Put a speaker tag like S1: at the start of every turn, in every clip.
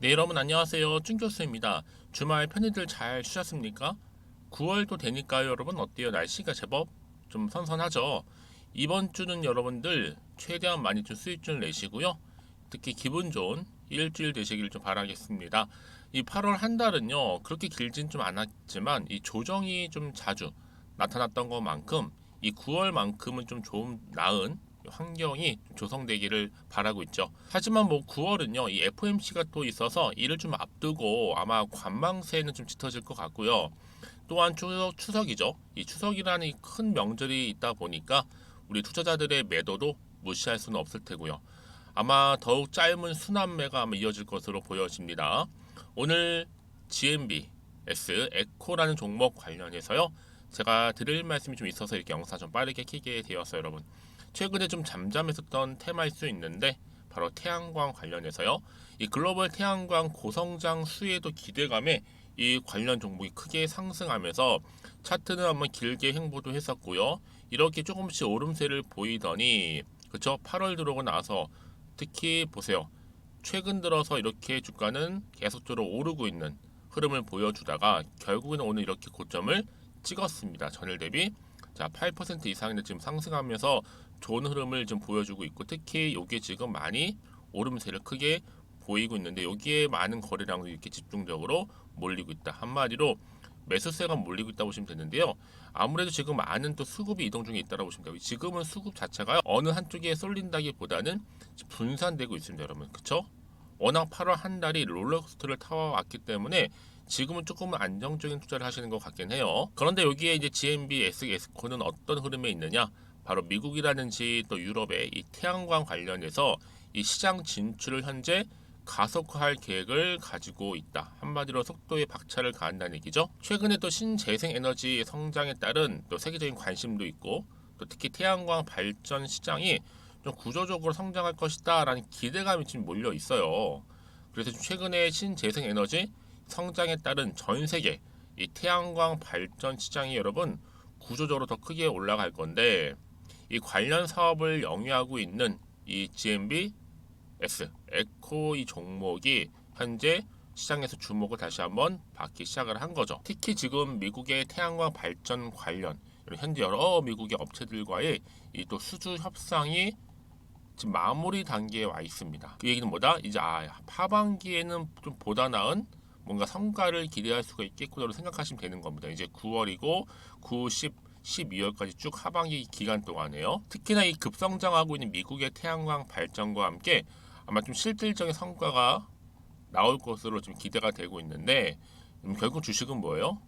S1: 네, 여러분 안녕하세요. 쭝교수입니다. 주말 편히들 잘 쉬셨습니까? 9월도 되니까요, 여러분 어때요? 날씨가 제법 좀 선선하죠? 이번 주는 여러분들 최대한 많이 좀 수익률 내시고요. 특히 기분 좋은 일주일 되시길 좀 바라겠습니다. 이 8월 한 달은요, 그렇게 길진 좀 않았지만 이 조정이 좀 자주 나타났던 것만큼 이 9월만큼은 좀 좋은 나은 환경이 조성되기를 바라고 있죠. 하지만 뭐 9월은요, 이 FOMC가 또 있어서 이를 좀 앞두고 아마 관망세는 좀 짙어질 것 같고요. 또한 추석이죠. 이 추석이라는 이 큰 명절이 있다 보니까 우리 투자자들의 매도도 무시할 수는 없을 테고요. 아마 더욱 짧은 순환매가 아마 이어질 것으로 보여집니다. 오늘 GMB, 에코라는 종목 관련해서요. 제가 드릴 말씀이 좀 있어서 이렇게 영상 좀 빠르게 켜게 되었어요, 여러분. 최근에 좀 잠잠했었던 테마일 수 있는데 바로 태양광 관련해서요. 이 글로벌 태양광 고성장 수혜도 기대감에 이 관련 종목이 크게 상승하면서 차트는 한번 길게 횡보도 했었고요. 이렇게 조금씩 오름세를 보이더니 그쵸? 8월 들어오고 나서 특히 보세요. 최근 들어서 이렇게 주가는 계속적으로 오르고 있는 흐름을 보여주다가 결국에는 오늘 이렇게 고점을 찍었습니다. 전일 대비 자, 8% 이상의 지금 상승하면서 좋은 흐름을 좀 보여주고 있고 특히 이게 지금 많이 오름세를 크게 보이고 있는데 여기에 많은 거래량도 이렇게 집중적으로 몰리고 있다. 한마디로 매수세가 몰리고 있다고 보시면 되는데요. 아무래도 지금 많은 또 수급이 이동 중에 있다고 보시면 돼요. 지금은 수급 자체가 어느 한쪽에 쏠린다기보다는 분산되고 있습니다, 여러분. 그쵸? 워낙 8월 한 달이 롤러코스터를 타왔기 때문에 지금은 조금 안정적인 투자를 하시는 것 같긴 해요. 그런데 여기에 이제 GMB, SES코는 어떤 흐름에 있느냐? 바로 미국이라든지 또 유럽의 이 태양광 관련해서 이 시장 진출을 현재 가속화할 계획을 가지고 있다. 한마디로 속도에 박차를 가한다는 얘기죠. 최근에 또 신재생 에너지 성장에 따른 또 세계적인 관심도 있고 또 특히 태양광 발전 시장이 좀 구조적으로 성장할 것이다라는 기대감이 지금 몰려 있어요. 그래서 최근에 신재생 에너지 성장에 따른 전 세계 이 태양광 발전 시장이 여러분 구조적으로 더 크게 올라갈 건데 이 관련 사업을 영위하고 있는 이 GMB 에코 이 종목이 현재 시장에서 주목을 다시 한번 받기 시작을 한 거죠. 특히 지금 미국의 태양광 발전 관련 현재 여러 미국의 업체들과의 이 또 수주 협상이 지금 마무리 단계에 와 있습니다. 그 얘기는 뭐다? 이제 하반기에는 좀 보다 나은 뭔가 성과를 기대할 수가 있겠구나로 생각하시면 되는 겁니다. 이제 9월이고 9, 10, 12월까지 쭉 하반기 기간 동안에요. 특히나 이 급성장하고 있는 미국의 태양광 발전과 함께 아마 좀 실질적인 성과가 나올 것으로 좀 기대가 되고 있는데 결국 주식은 뭐예요?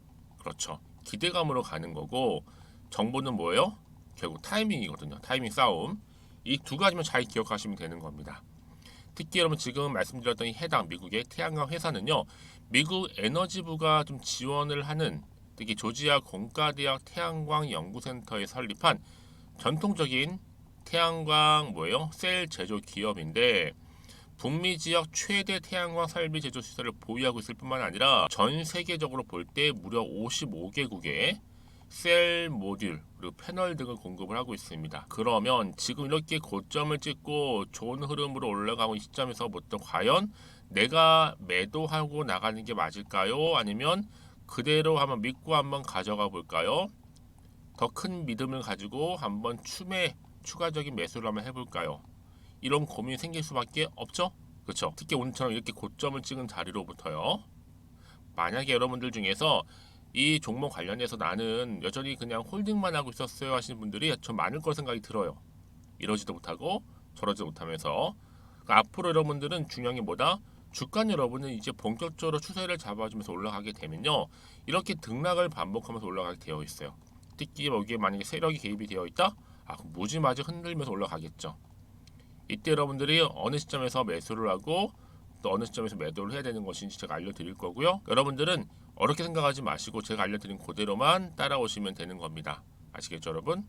S1: 그렇죠. 기대감으로 가는 거고 정보는 뭐예요? 결국 타이밍이거든요. 타이밍 싸움. 이 두 가지만 잘 기억하시면 되는 겁니다. 특히 여러분 지금 말씀드렸던 이 해당 미국의 태양광 회사는요. 미국 에너지부가 좀 지원을 하는 특히 조지아 공과대학 태양광 연구센터에 설립한 전통적인 태양광 뭐예요? 셀 제조 기업인데 북미 지역 최대 태양광 설비 제조 시설을 보유하고 있을 뿐만 아니라 전 세계적으로 볼 때 무려 55개국에 셀 모듈 그리고 패널 등을 공급을 하고 있습니다. 그러면 지금 이렇게 고점을 찍고 좋은 흐름으로 올라가고 있는 시점에서부터 과연 내가 매도하고 나가는 게 맞을까요? 아니면 그대로 한번 믿고 한번 가져가 볼까요? 더 큰 믿음을 가지고 한번 추가적인 매수를 한번 해볼까요? 이런 고민이 생길 수밖에 없죠. 그렇죠. 특히 오늘처럼 이렇게 고점을 찍은 자리로부터요. 만약에 여러분들 중에서 이 종목 관련해서 나는 여전히 그냥 홀딩만 하고 있었어요 하시는 분들이 좀 많을 거 생각이 들어요. 이러지도 못하고 저러지도 못하면서 그러니까 앞으로 여러분들은 중요한 게 뭐다? 주가 여러분은 이제 본격적으로 추세를 잡아주면서 올라가게 되면요. 이렇게 등락을 반복하면서 올라가게 되어 있어요. 특히 여기에 만약에 세력이 개입이 되어 있다? 그럼 무지마지 흔들면서 올라가겠죠. 이때 여러분들이 어느 시점에서 매수를 하고 또 어느 시점에서 매도를 해야 되는 것인지 제가 알려드릴 거고요. 여러분들은 어렵게 생각하지 마시고 제가 알려드린 그대로만 따라오시면 되는 겁니다. 아시겠죠, 여러분?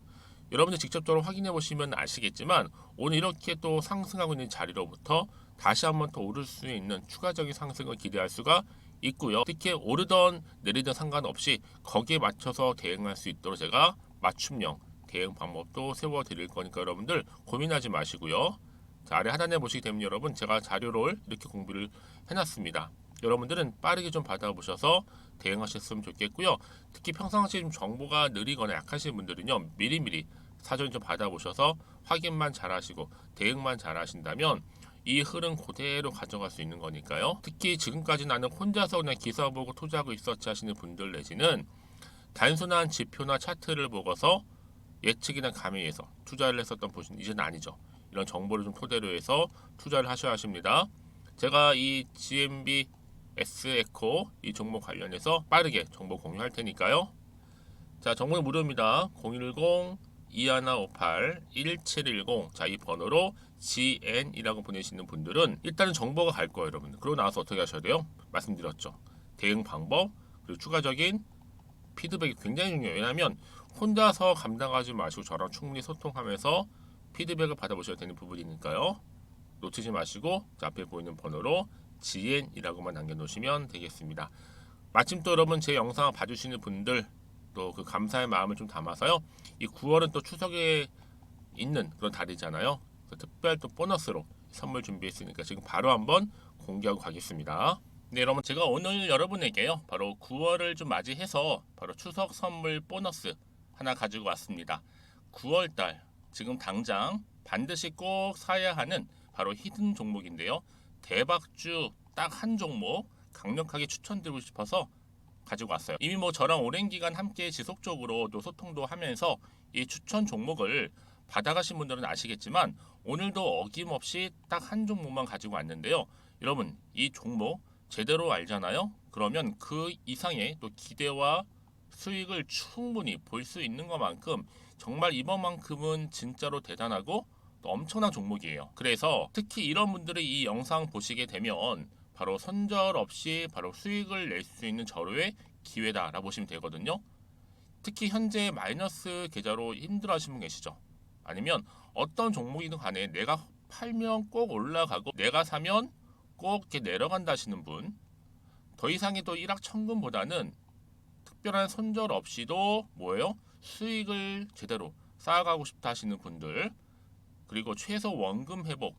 S1: 여러분들 직접적으로 확인해 보시면 아시겠지만 오늘 이렇게 또 상승하고 있는 자리로부터 다시 한번 더 오를 수 있는 추가적인 상승을 기대할 수가 있고요. 특히 오르던 내리던 상관없이 거기에 맞춰서 대응할 수 있도록 제가 맞춤형 대응 방법도 세워 드릴 거니까 여러분들 고민하지 마시고요. 자, 아래 하단에 보시게 되면 여러분 제가 자료를 이렇게 공부를 해놨습니다. 여러분들은 빠르게 좀 받아보셔서 대응하셨으면 좋겠고요. 특히 평상시에 좀 정보가 느리거나 약하신 분들은요, 미리미리 사전 좀 받아보셔서 확인만 잘하시고 대응만 잘하신다면 이 흐름 그대로 가져갈 수 있는 거니까요. 특히 지금까지 나는 혼자서 그냥 기사 보고 투자하고 있었지 하시는 분들 내지는 단순한 지표나 차트를 보고서 예측이나 감행해서 투자를 했었던 분은 이제는 아니죠. 이런 정보를 좀 토대로 해서 투자를 하셔야 하십니다. 제가 이 GMB S에코 이 종목 관련해서 빠르게 정보 공유할 테니까요. 자, 정보는 무료입니다. 010-2158-1710. 자, 이 번호로 GN이라고 보내시는 분들은 일단은 정보가 갈 거예요, 여러분들. 그러고 나서 어떻게 하셔야 돼요? 말씀드렸죠. 대응 방법, 그리고 추가적인 피드백이 굉장히 중요해요. 왜냐하면 혼자서 감당하지 마시고 저랑 충분히 소통하면서 피드백을 받아보셔야 되는 부분이니까요. 놓치지 마시고 앞에 보이는 번호로 GN이라고만 남겨놓으시면 되겠습니다. 마침 또 여러분 제 영상을 봐주시는 분들 또 그 감사의 마음을 좀 담아서요. 이 9월은 또 추석에 있는 그런 달이잖아요. 특별 또 보너스로 선물 준비했으니까 지금 바로 한번 공개하고 가겠습니다. 네, 여러분 제가 오늘 여러분에게요 바로 9월을 좀 맞이해서 바로 추석 선물 보너스 하나 가지고 왔습니다. 9월달 지금 당장 반드시 꼭 사야 하는 바로 히든 종목인데요. 대박주 딱 한 종목 강력하게 추천드리고 싶어서 가지고 왔어요. 이미 뭐 저랑 오랜 기간 함께 지속적으로 또 소통도 하면서 이 추천 종목을 받아가신 분들은 아시겠지만 오늘도 어김없이 딱 한 종목만 가지고 왔는데요. 여러분 이 종목 제대로 알잖아요. 그러면 그 이상의 또 기대와 수익을 충분히 볼 수 있는 것만큼 정말 이번만큼은 진짜로 대단하고 또 엄청난 종목이에요. 그래서 특히 이런 분들이 이 영상 보시게 되면 바로 손절 없이 바로 수익을 낼 수 있는 절호의 기회다라고 보시면 되거든요. 특히 현재 마이너스 계좌로 힘들어하시는 분 계시죠? 아니면 어떤 종목이든 간에 내가 팔면 꼭 올라가고 내가 사면 꼭 이렇게 내려간다 하시는 분, 더 이상의 또 일확천금보다는 특별한 손절 없이도 뭐예요? 수익을 제대로 쌓아가고 싶다 하시는 분들, 그리고 최소 원금 회복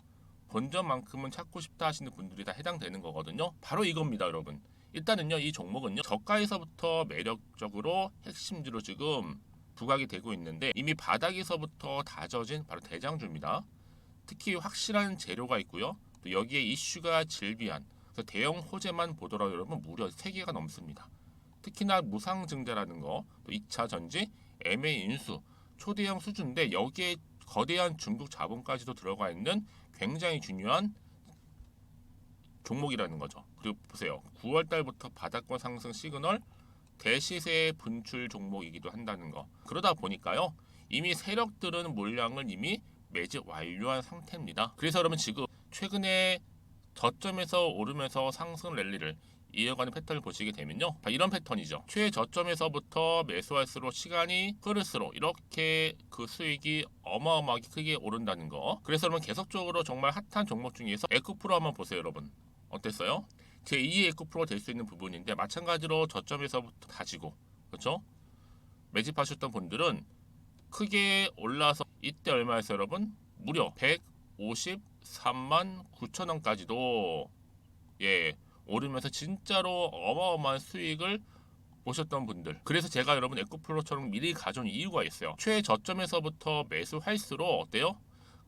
S1: 본전만큼은 찾고 싶다 하시는 분들이 다 해당되는 거거든요. 바로 이겁니다, 여러분. 일단은요, 이 종목은요, 저가에서부터 매력적으로 핵심주로 지금 부각이 되고 있는데 이미 바닥에서부터 다져진 바로 대장주입니다. 특히 확실한 재료가 있고요. 또 여기에 이슈가 질비한 그래서 대형 호재만 보더라도 여러분 무려 3개가 넘습니다. 특히나 무상증자라는 거, 또 2차 전지, MA 인수, 초대형 수준인데 여기에 거대한 중국 자본까지도 들어가 있는 굉장히 중요한 종목이라는 거죠. 그리고 보세요. 9월 달부터 바닥권 상승 시그널 대시세 분출 종목이기도 한다는 거. 그러다 보니까요. 이미 세력들은 물량을 이미 매집 완료한 상태입니다. 그래서 여러분 지금 최근에 저점에서 오르면서 상승 랠리를 이어가는 패턴을 보시게 되면요. 이런 패턴이죠. 최저점에서부터 매수할수록 시간이 흐를수록 이렇게 그 수익이 어마어마하게 크게 오른다는 거. 그래서 여러분 계속적으로 정말 핫한 종목 중에서 에코프로 한번 보세요, 여러분. 어땠어요? 제2의 에코프로가 될 수 있는 부분인데 마찬가지로 저점에서부터 다지고 그렇죠? 매집하셨던 분들은 크게 올라서 이때 얼마였어요, 여러분? 무려 153만 9천 원까지도 예 오르면서 진짜로 어마어마한 수익을 보셨던 분들. 그래서 제가 여러분 에코플로처럼 미리 가져온 이유가 있어요. 최저점에서부터 매수할수록 어때요?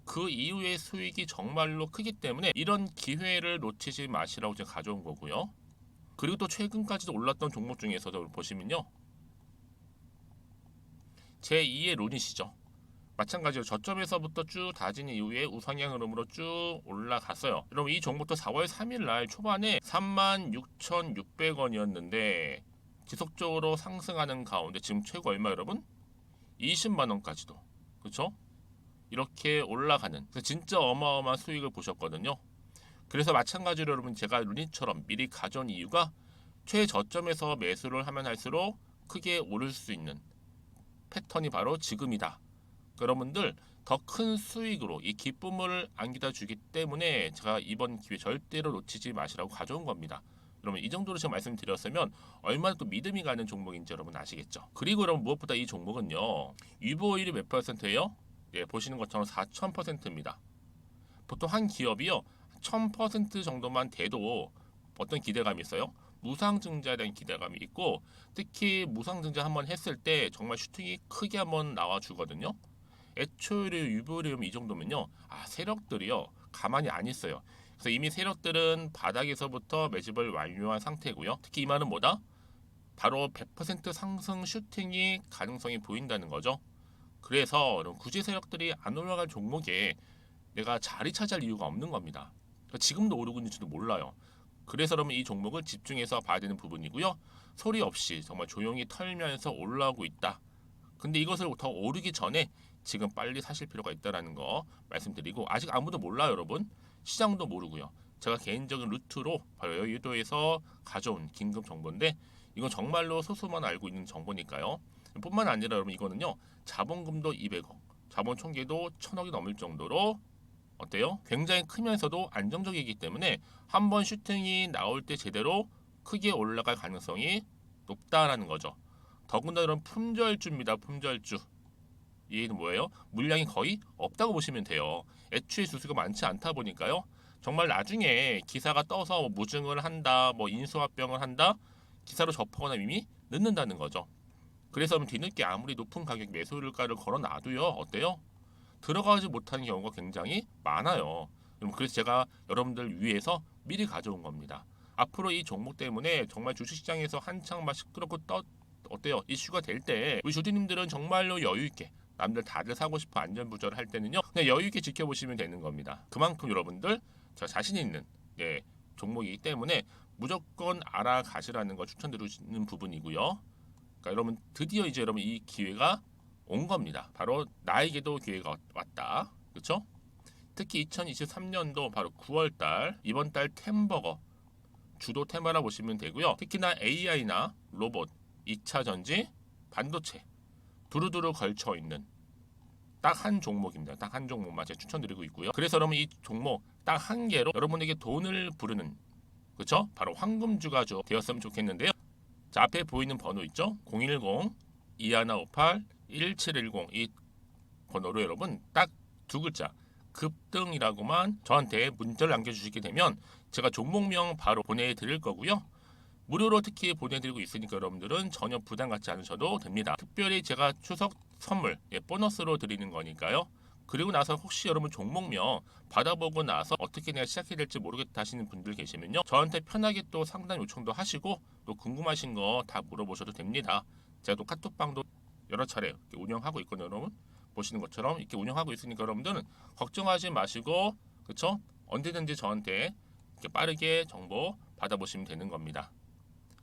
S1: 그 이후의 수익이 정말로 크기 때문에 이런 기회를 놓치지 마시라고 제가 가져온 거고요. 그리고 또 최근까지도 올랐던 종목 중에서도 보시면요. 제2의 론이시죠. 마찬가지로 저점에서부터 쭉 다진 이후에 우상향 흐름으로 쭉 올라갔어요. 여러분 이 종목도 4월 3일 날 초반에 36,600원이었는데 지속적으로 상승하는 가운데 지금 최고 얼마 여러분? 20만 원까지도. 그렇죠? 이렇게 올라가는 그래서 진짜 어마어마한 수익을 보셨거든요. 그래서 마찬가지로 여러분 제가 루닛처럼 미리 가져온 이유가 최저점에서 매수를 하면 할수록 크게 오를 수 있는 패턴이 바로 지금이다. 여러분들 더 큰 수익으로 이 기쁨을 안겨다 주기 때문에 제가 이번 기회 절대로 놓치지 마시라고 가져온 겁니다. 여러분 이 정도로 제가 말씀드렸으면 얼마나 또 믿음이 가는 종목인지 여러분 아시겠죠? 그리고 여러분 무엇보다 이 종목은요. 유보율이 몇 %예요? 예, 보시는 것처럼 4000%입니다. 보통 한 기업이요 1000% 정도만 돼도 어떤 기대감이 있어요? 무상증자에 대한 기대감이 있고, 특히 무상증자 한번 했을 때 정말 슈팅이 크게 한번 나와주거든요. 애초에 유보리움 이 정도면요, 세력들이요 가만히 안 있어요. 그래서 이미 세력들은 바닥에서부터 매집을 완료한 상태고요. 특히 이 말은 뭐다? 바로 100% 상승 슈팅이 가능성이 보인다는 거죠. 그래서 굳이 세력들이 안 올라갈 종목에 내가 자리 차지할 이유가 없는 겁니다. 그러니까 지금도 오르고 있는지도 몰라요. 그래서 그러면 이 종목을 집중해서 봐야 되는 부분이고요. 소리 없이 정말 조용히 털면서 올라오고 있다. 근데 이것을 더 오르기 전에 지금 빨리 사실 필요가 있다는 거 말씀드리고, 아직 아무도 몰라요, 여러분. 시장도 모르고요. 제가 개인적인 루트로 바로 여의도에서 가져온 긴급 정보인데, 이건 정말로 소수만 알고 있는 정보니까요. 뿐만 아니라 여러분, 이거는요 자본금도 200억, 자본 총계도 1000억이 넘을 정도로 어때요? 굉장히 크면서도 안정적이기 때문에 한번 슈팅이 나올 때 제대로 크게 올라갈 가능성이 높다라는 거죠. 더군다나 이런 품절주입니다. 품절주. 얘는 뭐예요? 물량이 거의 없다고 보시면 돼요. 애초에 수수가 많지 않다 보니까요. 정말 나중에 기사가 떠서 뭐 무증을 한다, 뭐 인수합병을 한다, 기사로 접하거나 이미 늦는다는 거죠. 그래서 뒤늦게 아무리 높은 가격 매수가를 걸어놔도요, 어때요? 들어가지 못하는 경우가 굉장히 많아요. 그래서 제가 여러분들 위해서 미리 가져온 겁니다. 앞으로 이 종목 때문에 정말 주식시장에서 한창 막 시끄럽고 어때요? 이슈가 될 때 우리 주주님들은 정말로 여유 있게, 남들 다들 사고 싶어 안전부절을 할 때는요 그냥 여유 있게 지켜보시면 되는 겁니다. 그만큼 여러분들 저 자신 있는 종목이기 때문에 무조건 알아가시라는 거 추천드리는 부분이고요. 그러니까 여러분 드디어 이제 여러분 이 기회가 온 겁니다. 바로 나에게도 기회가 왔다. 그렇죠? 특히 2023년도 바로 9월달, 이번 달 템버거 주도 테마라 보시면 되고요. 특히나 AI나 로봇, 2차 전지, 반도체 두루두루 걸쳐 있는 딱 한 종목입니다. 딱 한 종목만 제가 추천드리고 있고요. 그래서 여러분 이 종목 딱 한 개로 여러분에게 돈을 부르는, 그렇죠? 바로 황금주가죠 되었으면 좋겠는데요. 자, 앞에 보이는 번호 있죠? 010-2158-1710 이 번호로 여러분 딱 두 글자 급등이라고만 저한테 문자를 남겨주시게 되면 제가 종목명 바로 보내드릴 거고요. 무료로 특히 보내드리고 있으니까 여러분들은 전혀 부담 갖지 않으셔도 됩니다. 특별히 제가 추석 선물 보너스로 드리는 거니까요. 그리고 나서 혹시 여러분 종목명 받아보고 나서 어떻게 내가 시작해야 될지 모르겠다 하시는 분들 계시면요, 저한테 편하게 또 상담 요청도 하시고 또 궁금하신 거 다 물어보셔도 됩니다. 제가 또 카톡방도 여러 차례 운영하고 있거든요. 여러분 보시는 것처럼 이렇게 운영하고 있으니까 여러분들은 걱정하지 마시고, 그쵸? 언제든지 저한테 이렇게 빠르게 정보 받아보시면 되는 겁니다.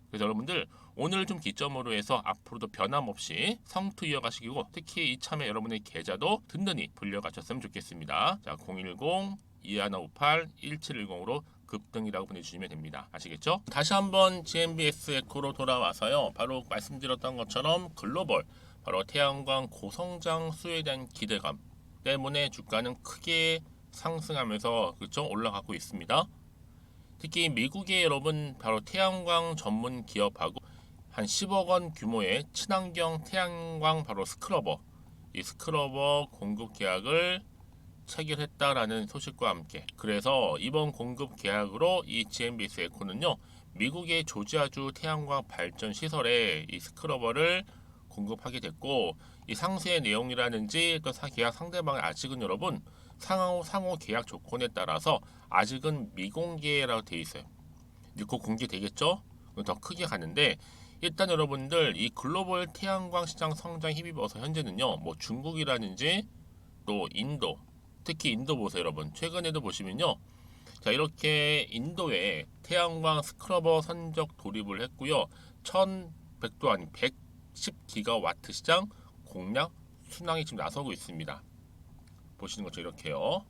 S1: 그래서 여러분들 오늘 좀 기점으로 해서 앞으로도 변함없이 성투 이어가시고, 특히 이참에 여러분의 계좌도 든든히 불려가셨으면 좋겠습니다. 자, 010-2158-1710으로 급등이라고 보내주시면 됩니다. 아시겠죠? 다시 한번 GMBS 에코로 돌아와서요, 바로 말씀드렸던 것처럼 글로벌, 바로 태양광 고성장 수에 대한 기대감 때문에 주가는 크게 상승하면서 그쵸? 올라가고 있습니다. 특히 미국의 여러분 바로 태양광 전문 기업하고 한 10억 원 규모의 친환경 태양광 바로 스크러버, 이 스크러버 공급 계약을 체결했다라는 소식과 함께, 그래서 이번 공급 계약으로 이 GMBS 에코는요 미국의 조지아주 태양광 발전 시설에 이 스크러버를 공급하게 됐고, 이 상세의 내용이라든지 또 계약 상대방은 아직은 여러분 상호 계약 조건에 따라서 아직은 미공개라고 되어 있어요. 이제 곧 공개되겠죠? 더 크게 가는데, 일단 여러분들 이 글로벌 태양광 시장 성장 힘입어서 현재는요 뭐 중국이라든지 또 인도, 특히 인도 보세요 여러분. 최근에도 보시면요, 자 이렇게 인도에 태양광 스크러버 선적 돌입을 했고요, 1100도 아닌 110기가와트 시장 공략 순항이 지금 나서고 있습니다. 보시는 것처럼 이렇게요.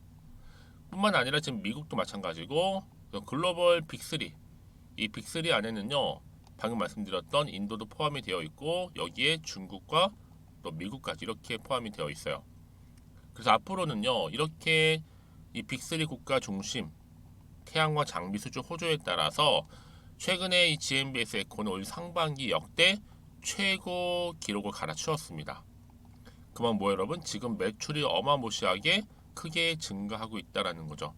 S1: 뿐만 아니라 지금 미국도 마찬가지고 글로벌 빅3, 이 빅3 안에는요 방금 말씀드렸던 인도도 포함이 되어 있고, 여기에 중국과 또 미국까지 이렇게 포함이 되어 있어요. 그래서 앞으로는요 이렇게 이 빅3 국가 중심 태양광 장비 수주 호조에 따라서 최근에 이 GMBS 에코는 올 상반기 역대 최고 기록을 갈아치웠습니다. 그만 뭐 여러분 지금 매출이 어마무시하게 크게 증가하고 있다라는 거죠.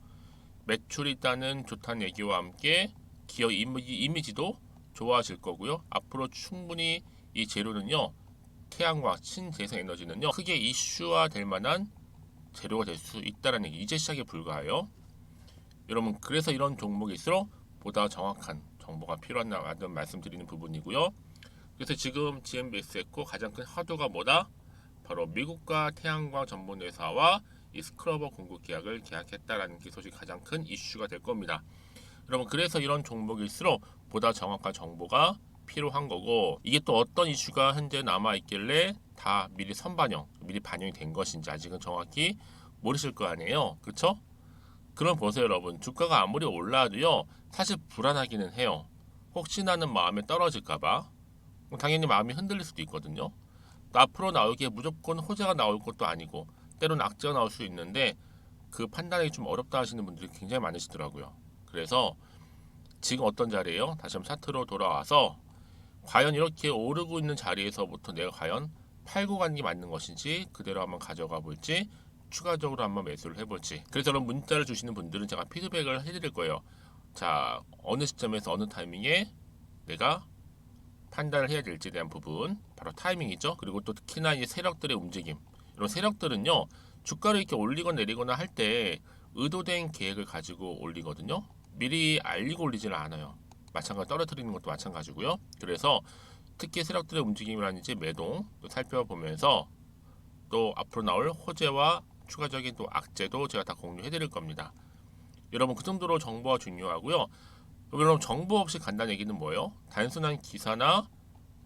S1: 매출이 일단은 좋다는 얘기와 함께 기업 이미지도 좋아질 거고요. 앞으로 충분히 이 재료는요, 태양광, 신재생 에너지는요, 크게 이슈화 될 만한 재료가 될 수 있다라는 얘기. 이제 시작에 불과해요. 여러분, 그래서 이런 종목일수록 보다 정확한 정보가 필요하다는 말씀드리는 부분이고요. 그래서 지금 GMBS 에코 가장 큰 화두가 뭐다? 바로 미국과 태양광 전문 회사와 이 스크러버 공급 계약을 계약했다라는 게 소식 가장 큰 이슈가 될 겁니다. 여러분, 그래서 이런 종목일수록 보다 정확한 정보가 필요한 거고, 이게 또 어떤 이슈가 현재 남아 있길래 다 미리 선반영, 미리 반영이 된 것인지 아직은 정확히 모르실 거 아니에요. 그렇죠? 그럼 보세요, 여러분. 주가가 아무리 올라도요, 사실 불안하기는 해요. 혹시나는 마음에 떨어질까봐 당연히 마음이 흔들릴 수도 있거든요. 또 앞으로 나오기에 무조건 호재가 나올 것도 아니고 때로는 악재가 나올 수 있는데 그 판단하기 좀 어렵다 하시는 분들이 굉장히 많으시더라고요. 그래서 지금 어떤 자리예요? 다시 한번 차트로 돌아와서 과연 이렇게 오르고 있는 자리에서부터 내가 과연 팔고 가는 게 맞는 것인지 그대로 한번 가져가 볼지 추가적으로 한번 매수를 해볼지. 그래서 여러분 문자를 주시는 분들은 제가 피드백을 해드릴 거예요. 자, 어느 시점에서 어느 타이밍에 내가 판단을 해야 될지에 대한 부분, 바로 타이밍이죠. 그리고 또 특히나 이 세력들의 움직임, 이런 세력들은요, 주가를 이렇게 올리거나 내리거나 할 때 의도된 계획을 가지고 올리거든요. 미리 알리고 올리지는 않아요. 마찬가지 떨어뜨리는 것도 마찬가지고요. 그래서 특히 세력들의 움직임이라든지 매동 또 살펴보면서 또 앞으로 나올 호재와 추가적인 또 악재도 제가 다 공유해 드릴 겁니다. 여러분, 그 정도로 정보가 중요하고요. 여러분, 정보 없이 간다는 얘기는 뭐예요? 단순한 기사나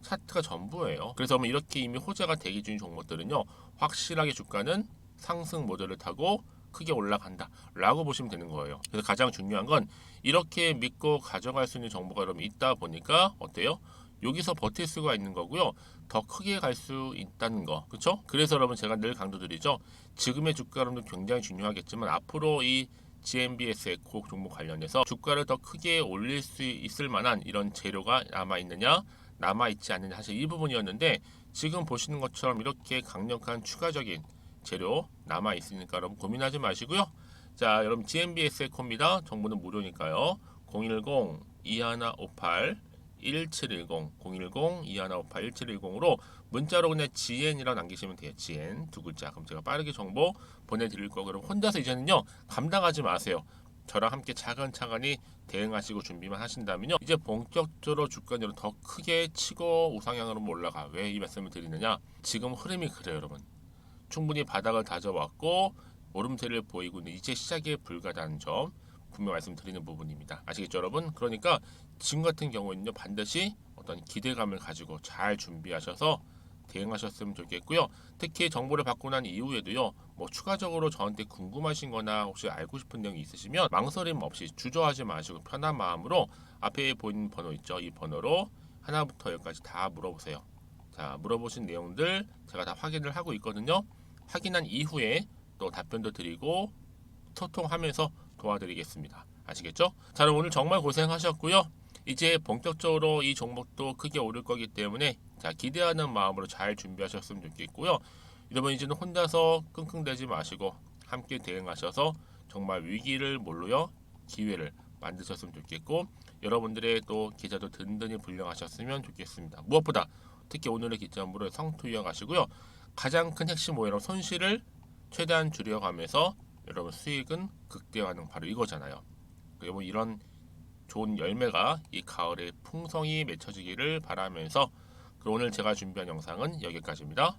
S1: 차트가 전부예요. 그래서 이렇게 이미 호재가 대기 중인 종목들은요, 확실하게 주가는 상승 모델을 타고 크게 올라간다 라고 보시면 되는 거예요. 그래서 가장 중요한 건 이렇게 믿고 가져갈 수 있는 정보가 여러분 있다 보니까 어때요? 여기서 버틸 수가 있는 거고요. 더 크게 갈 수 있다는 거. 그렇죠? 그래서 여러분 제가 늘 강조드리죠. 지금의 주가는 굉장히 중요하겠지만 앞으로 이 GMBS 에코 종목 관련해서 주가를 더 크게 올릴 수 있을 만한 이런 재료가 남아있느냐 남아있지 않느냐, 사실 이 부분이었는데 지금 보시는 것처럼 이렇게 강력한 추가적인 재료 남아있으니까 여러분 고민하지 마시고요. 자, 여러분 GMBS 에코입니다. 정보는 무료니까요. 010-2158-1710 010-2158-1710으로 문자로 그냥 GN이라고 남기시면 돼요. GN 두 글자. 그럼 제가 빠르게 정보 보내드릴 거고, 그럼 혼자서 이제는요 감당하지 마세요. 저랑 함께 차근차근히 대응하시고 준비만 하신다면요, 이제 본격적으로 주가는 더 크게 치고 우상향으로 올라가. 왜 이 말씀을 드리느냐? 지금 흐름이 그래요, 여러분. 충분히 바닥을 다져왔고 오름세를 보이고 있는 이제 시작에 불과하다는 점 분명 말씀드리는 부분입니다. 아시겠죠, 여러분? 그러니까 지금 같은 경우에는요, 반드시 어떤 기대감을 가지고 잘 준비하셔서 대응하셨으면 좋겠고요. 특히 정보를 받고 난 이후에도요, 뭐 추가적으로 저한테 궁금하신 거나 혹시 알고 싶은 내용이 있으시면 망설임 없이 주저하지 마시고 편한 마음으로 앞에 보이는 번호 있죠? 이 번호로 하나부터 열까지 다 물어보세요. 자, 물어보신 내용들 제가 다 확인을 하고 있거든요. 확인한 이후에 또 답변도 드리고 소통하면서 도와드리겠습니다. 아시겠죠? 자, 그럼 오늘 정말 고생하셨고요. 이제 본격적으로 이 종목도 크게 오를 거기 때문에 자, 기대하는 마음으로 잘 준비하셨으면 좋겠고요. 여러분 이제는 혼자서 끙끙대지 마시고 함께 대응하셔서 정말 위기를 몰로요 기회를 만드셨으면 좋겠고, 여러분들의 또 계좌도 든든히 불려하셨으면 좋겠습니다. 무엇보다 특히 오늘의 기점으로 성투 이어가시고요. 가장 큰 핵심 뭐예요? 손실을 최대한 줄여가면서 여러분 수익은 극대화하는 바로 이거잖아요. 그리고 이런 좋은 열매가 이 가을에 풍성히 맺혀지기를 바라면서, 오늘 제가 준비한 영상은 여기까지입니다.